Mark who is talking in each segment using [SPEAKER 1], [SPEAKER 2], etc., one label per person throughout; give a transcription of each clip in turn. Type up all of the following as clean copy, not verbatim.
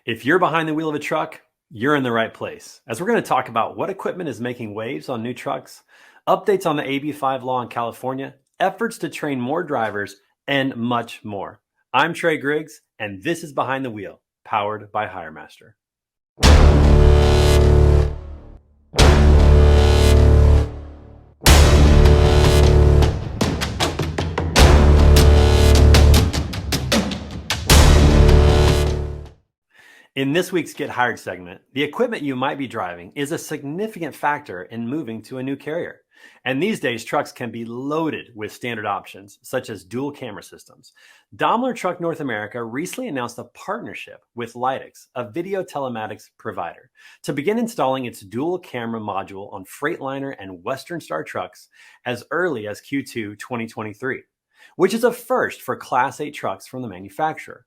[SPEAKER 1] If you're behind the wheel of a truck, you're in the right place, as we're going to talk about what equipment is making waves on new trucks, updates on the AB5 law in California, efforts to train more drivers, and much more. I'm Trey Griggs, and this is Behind the Wheel, powered by HireMaster. In this week's Get Hired segment, the equipment you might be driving is a significant factor in moving to a new carrier. And these days, trucks can be loaded with standard options, such as dual camera systems. Daimler Truck North America recently announced a partnership with Lytx, a video telematics provider, to begin installing its dual camera module on Freightliner and Western Star trucks as early as Q2 2023, which is a first for Class 8 trucks from the manufacturer.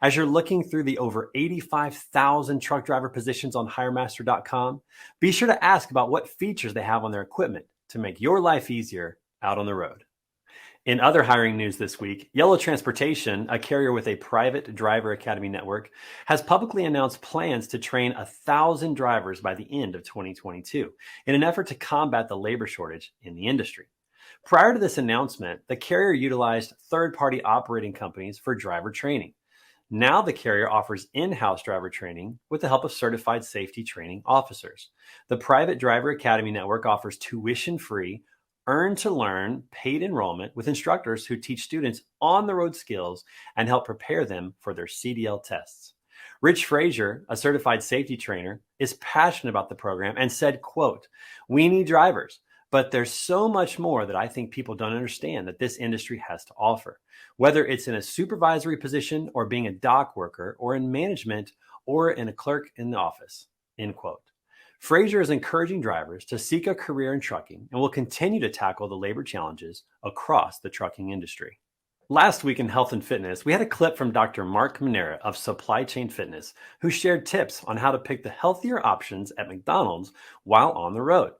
[SPEAKER 1] As you're looking through the over 85,000 truck driver positions on HireMaster.com, be sure to ask about what features they have on their equipment to make your life easier out on the road. In other hiring news this week, Yellow Transportation, a carrier with a private driver academy network, has publicly announced plans to train 1,000 drivers by the end of 2022 in an effort to combat the labor shortage in the industry. Prior to this announcement, the carrier utilized third-party operating companies for driver training. Now the carrier offers in-house driver training with the help of certified safety training officers. The private driver academy network offers tuition-free, earn-to-learn paid enrollment with instructors who teach students on-the-road skills and help prepare them for their CDL tests. Rich Frazier, a certified safety trainer, is passionate about the program and said, quote, "We need drivers. But there's so much more that I think people don't understand that this industry has to offer, whether it's in a supervisory position or being a dock worker or in management or in a clerk in the office," end quote. Frazier is encouraging drivers to seek a career in trucking and will continue to tackle the labor challenges across the trucking industry. Last week in Health and Fitness, we had a clip from Dr. Mark Manera of Supply Chain Fitness, who shared tips on how to pick the healthier options at McDonald's while on the road.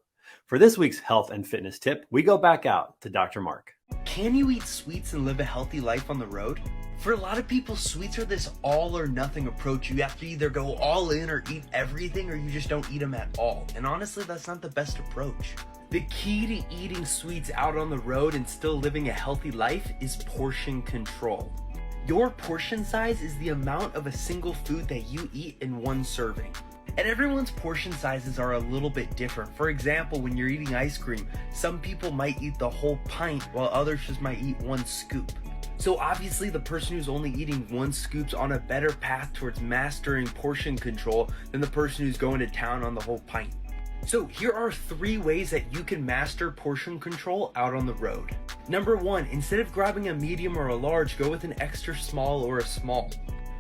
[SPEAKER 1] For this week's health and fitness tip, we go back out to Dr. Mark.
[SPEAKER 2] Can you eat sweets and live a healthy life on the road? For a lot of people, sweets are this all or nothing approach. You have to either go all in or eat everything, or you just don't eat them at all. And honestly, that's not the best approach. The key to eating sweets out on the road and still living a healthy life is portion control. Your portion size is the amount of a single food that you eat in one serving. And everyone's portion sizes are a little bit different. For example, when you're eating ice cream, some people might eat the whole pint while others just might eat one scoop. So obviously the person who's only eating one scoop's on a better path towards mastering portion control than the person who's going to town on the whole pint. So here are 3 ways that you can master portion control out on the road. Number 1, instead of grabbing a medium or a large, go with an extra small or a small.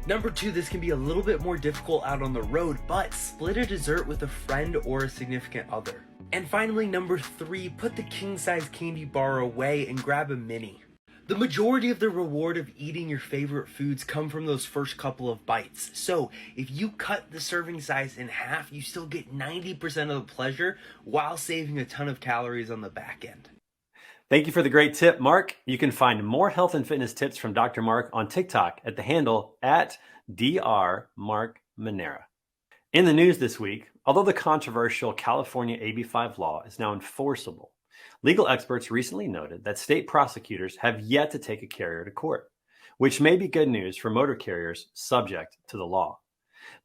[SPEAKER 2] Number 2, this can be a little bit more difficult out on the road, but split a dessert with a friend or a significant other. And finally, number 3, put the king-size candy bar away and grab a mini. The majority of the reward of eating your favorite foods come from those first couple of bites. So if you cut the serving size in half, you still get 90% of the pleasure while saving a ton of calories on the back end.
[SPEAKER 1] Thank you for the great tip, Mark. You can find more health and fitness tips from Dr. Mark on TikTok at the handle @drmarkmanera. In the news this week, although the controversial California AB5 law is now enforceable, legal experts recently noted that state prosecutors have yet to take a carrier to court, which may be good news for motor carriers subject to the law.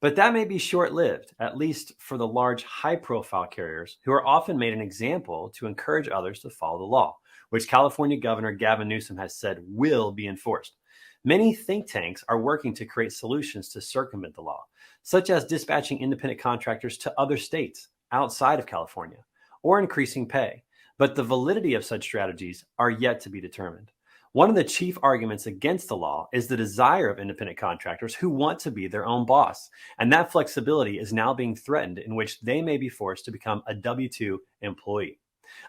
[SPEAKER 1] But that may be short-lived, at least for the large, high-profile carriers who are often made an example to encourage others to follow the law, which California Governor Gavin Newsom has said will be enforced. Many think tanks are working to create solutions to circumvent the law, such as dispatching independent contractors to other states outside of California or increasing pay. But the validity of such strategies are yet to be determined. One of the chief arguments against the law is the desire of independent contractors who want to be their own boss. And that flexibility is now being threatened, in which they may be forced to become a W-2 employee.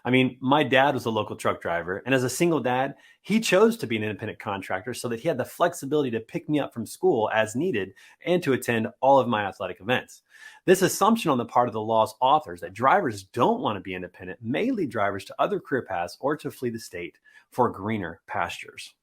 [SPEAKER 1] I mean, my dad was a local truck driver, and as a single dad, he chose to be an independent contractor so that he had the flexibility to pick me up from school as needed and to attend all of my athletic events. This assumption on the part of the law's authors that drivers don't want to be independent may lead drivers to other career paths or to flee the state for greener pastures.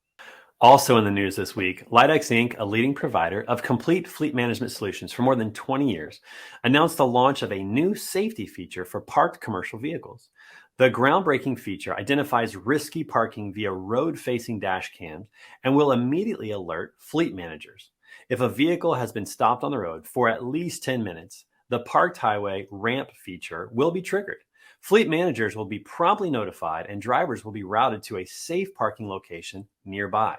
[SPEAKER 1] Also in the news this week, Lidex Inc., a leading provider of complete fleet management solutions for more than 20 years, announced the launch of a new safety feature for parked commercial vehicles. The groundbreaking feature identifies risky parking via road-facing dash cams and will immediately alert fleet managers. If a vehicle has been stopped on the road for at least 10 minutes, the parked highway ramp feature will be triggered. Fleet managers will be promptly notified and drivers will be routed to a safe parking location nearby.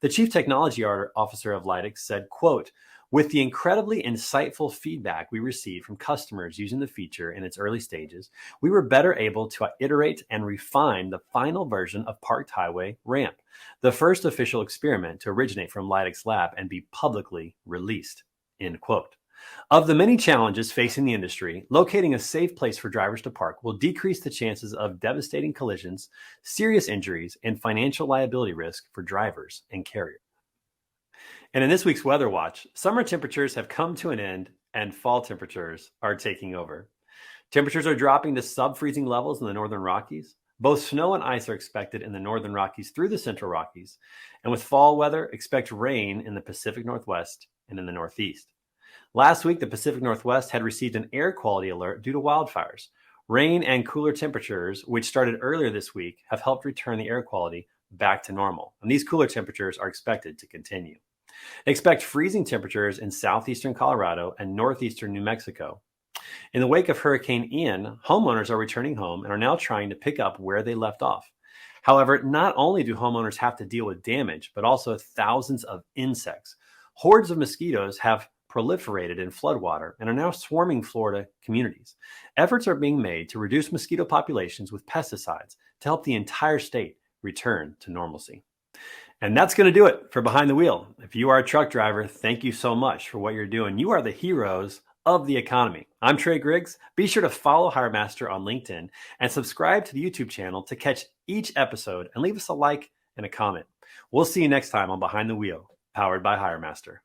[SPEAKER 1] The chief technology officer of Lidex said, quote, "With the incredibly insightful feedback we received from customers using the feature in its early stages, we were better able to iterate and refine the final version of Parked Highway Ramp, the first official experiment to originate from Lidex Lab and be publicly released." End quote. Of the many challenges facing the industry, locating a safe place for drivers to park will decrease the chances of devastating collisions, serious injuries, and financial liability risk for drivers and carriers. And in this week's Weather Watch, summer temperatures have come to an end and fall temperatures are taking over. Temperatures are dropping to sub-freezing levels in the northern Rockies. Both snow and ice are expected in the northern Rockies through the central Rockies. And with fall weather, expect rain in the Pacific Northwest and in the Northeast. Last week, the Pacific Northwest had received an air quality alert due to wildfires. Rain and cooler temperatures, which started earlier this week, have helped return the air quality back to normal. And these cooler temperatures are expected to continue. Expect freezing temperatures in southeastern Colorado and northeastern New Mexico. In the wake of Hurricane Ian, homeowners are returning home and are now trying to pick up where they left off. However, not only do homeowners have to deal with damage, but also thousands of insects. Hordes of mosquitoes have proliferated in floodwater and are now swarming Florida communities. Efforts are being made to reduce mosquito populations with pesticides to help the entire state return to normalcy. And that's going to do it for Behind the Wheel. If you are a truck driver, thank you so much for what you're doing. You are the heroes of the economy. I'm Trey Griggs. Be sure to follow HireMaster on LinkedIn and subscribe to the YouTube channel to catch each episode and leave us a like and a comment. We'll see you next time on Behind the Wheel, powered by HireMaster.